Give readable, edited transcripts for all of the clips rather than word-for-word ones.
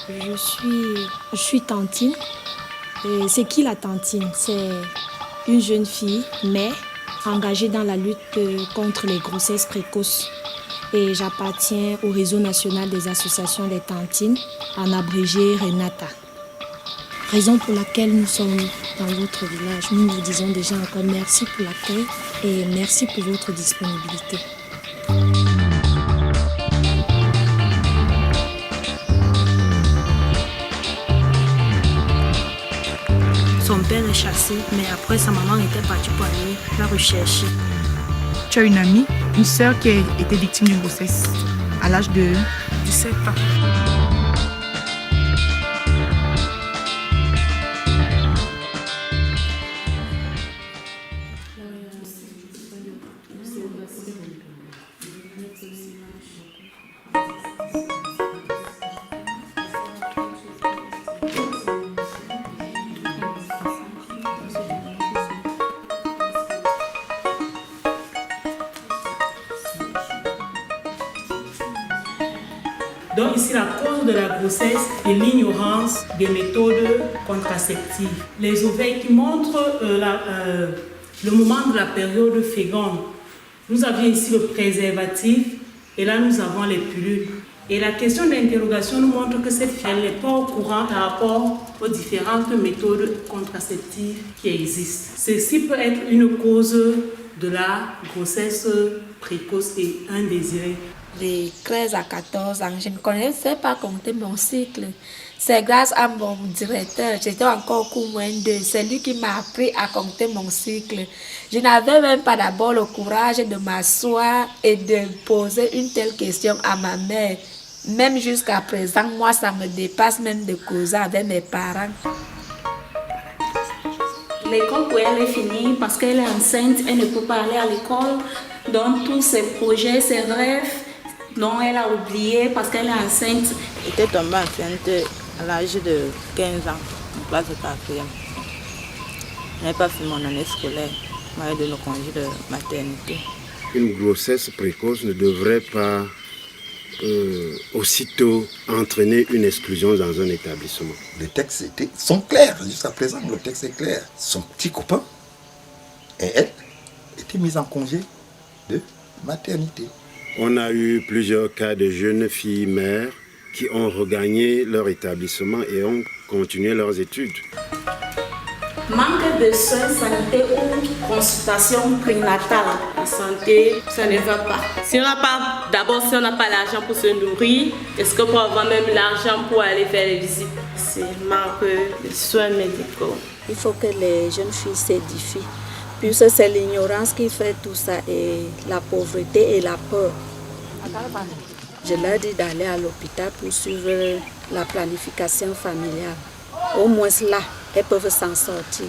Je suis tantine. Et c'est qui la tantine? C'est une jeune fille, mère, engagée dans la lutte contre les grossesses précoces. Et j'appartiens au réseau national des associations des tantines, en abrégé Renata. Raison pour laquelle nous sommes dans votre village. Nous vous disons déjà encore merci pour l'accueil et merci pour votre disponibilité. Son père est chassé, mais après sa maman était partie pour aller la rechercher. Tu as une amie, une sœur qui a été victime d'une grossesse à l'âge de 17 ans. Donc ici, la cause de la grossesse est l'ignorance des méthodes contraceptives. Les ovaires qui montrent le moment de la période féconde. Nous avions ici le préservatif et là nous avons les pilules. Et la question d'interrogation nous montre que cette fille n'est pas au courant par rapport aux différentes méthodes contraceptives qui existent. Ceci peut être une cause de la grossesse précoce et indésirée. De 13 à 14 ans, je ne connaissais pas compter mon cycle. C'est grâce à mon directeur, j'étais encore au cours moins 2, c'est lui qui m'a appris à compter mon cycle. Je n'avais même pas d'abord le courage de m'asseoir et de poser une telle question à ma mère. Même jusqu'à présent, moi, ça me dépasse même de causer avec mes parents. L'école pour elle est finie parce qu'elle est enceinte, elle ne peut pas aller à l'école. Donc tous ses projets, ses rêves, non, elle a oublié parce qu'elle est enceinte. J'étais tombée enceinte à l'âge de 15 ans, en classe de 4e. Je n'avais pas fait mon année scolaire, je m'avais donné le congé de maternité. Une grossesse précoce ne devrait pas aussitôt entraîner une exclusion dans un établissement. Les textes sont clairs, jusqu'à présent le texte est clair. Son petit copain et elle étaient mis en congé de maternité. On a eu plusieurs cas de jeunes filles mères qui ont regagné leur établissement et ont continué leurs études. Manque de soins sanitaires ou consultation prénatale. La santé, ça ne va pas. Si on n'a pas l'argent pour se nourrir, est-ce qu'on peut avoir même l'argent pour aller faire les visites? C'est manque de soins médicaux. Il faut que les jeunes filles s'édifient. Puisque c'est l'ignorance qui fait tout ça et la pauvreté et la peur. Je leur dis d'aller à l'hôpital pour suivre la planification familiale. Au moins là, elles peuvent s'en sortir.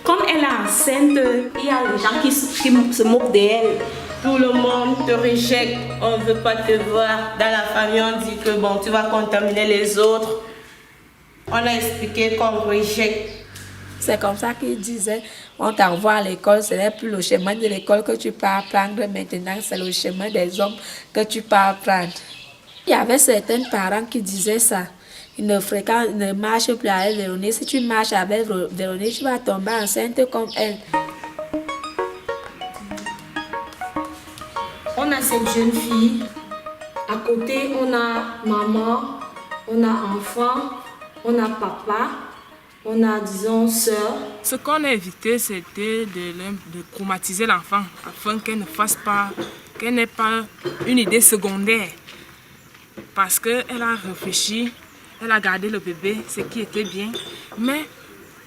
Comme elle est enceinte, il y a des gens qui se moquent d'elle. Tout le monde te rejette, on ne veut pas te voir. Dans la famille, on dit que bon, tu vas contaminer les autres. On a expliqué qu'on rejette. C'est comme ça qu'ils disaient, on t'envoie à l'école, ce n'est plus le chemin de l'école que tu peux apprendre, maintenant c'est le chemin des hommes que tu peux apprendre. Il y avait certains parents qui disaient ça. Ils ne marchent plus avec Véronique. Si tu marches avec Véronique, tu vas tomber enceinte comme elle. On a cette jeune fille. À côté, on a maman, on a enfant, on a papa, on a, disons, sœur. Ce qu'on a évité, c'était de traumatiser l'enfant afin qu'elle qu'elle n'ait pas une idée secondaire. Parce qu'elle a réfléchi, elle a gardé le bébé, ce qui était bien. Mais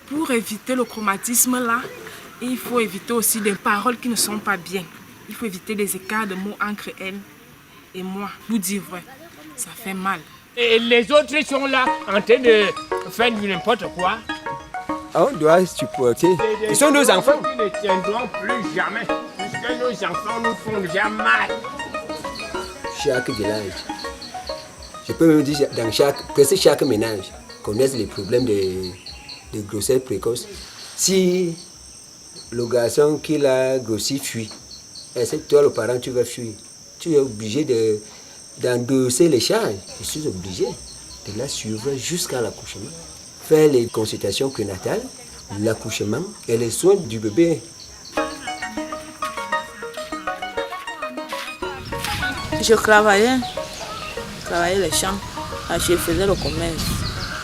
pour éviter le traumatisme là, il faut éviter aussi des paroles qui ne sont pas bien. Il faut éviter des écarts de mots entre elle et moi. Vous dire vrai, ça fait mal. Et les autres sont là en train de faire du n'importe quoi. On doit supporter. Ils sont nos enfants. Nous ne tiendrons plus jamais, puisque nos enfants nous font déjà mal. Chaque village, je peux même dire presque chaque ménage connaît les problèmes de grossesse précoce. Si le garçon qui l'a grossi fuit, est-ce que toi, le parent, tu vas fuir? tu es obligé d'endosser les charges. Je suis obligé de la suivre jusqu'à l'accouchement. Faire les consultations prénatales, l'accouchement et les soins du bébé. Je travaillais les champs, je faisais le commerce.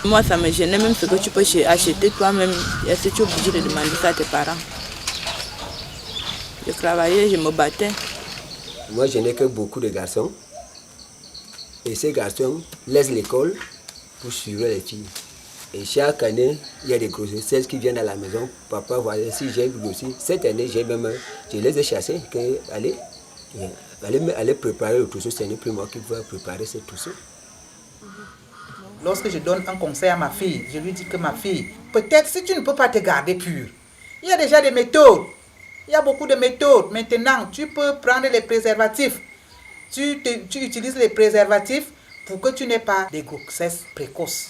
Moi, ça me gênait même ce que tu peux acheter toi-même. Est-ce que tu es obligé de demander ça à tes parents? Je travaillais, je me battais. Moi, je n'ai que beaucoup de garçons. Et ces garçons laissent l'école pour suivre les filles. Et chaque année, il y a des grossesses qui viennent à la maison. Papa, voilà, si j'ai grossi. Cette année, je les ai chassés. Allez préparer le trousseau. Ce n'est plus moi qui vais préparer ce trousseau. Lorsque je donne un conseil à ma fille, je lui dis que ma fille, peut-être si tu ne peux pas te garder pure, il y a déjà des méthodes. Il y a beaucoup de méthodes. Maintenant, tu peux prendre les préservatifs. Tu utilises les préservatifs pour que tu n'aies pas de grossesse précoce.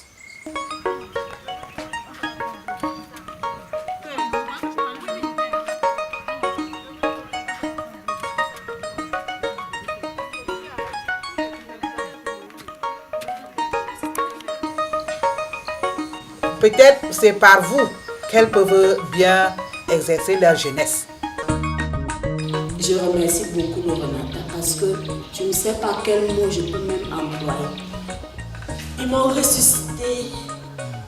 Peut-être c'est par vous qu'elles peuvent bien exercer leur jeunesse. Je remercie beaucoup le Renata parce que je ne sais pas quel mot je peux même employer. Ils m'ont ressuscité.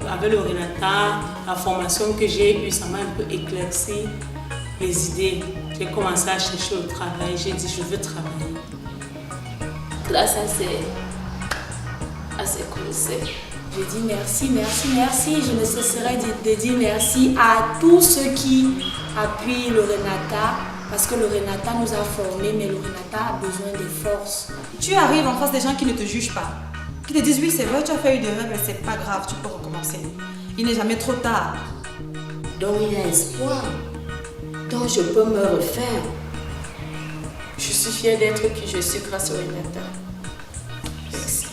Avec le Renata, la formation que j'ai eue, ça m'a un peu éclairci les idées. J'ai commencé à chercher au travail, j'ai dit je veux travailler. Grâce à ces conseils, je dis merci, merci, merci. Je ne cesserai de dire merci à tous ceux qui appuient le Renata. Parce que le Renata nous a formés, mais le Renata a besoin de force. Tu arrives en face des gens qui ne te jugent pas. Qui te disent oui, c'est vrai, tu as fait une erreur, mais c'est pas grave, tu peux recommencer. Il n'est jamais trop tard. Donc il y a espoir. Donc je peux me refaire. Je suis fière d'être qui je suis grâce au Renata. Merci.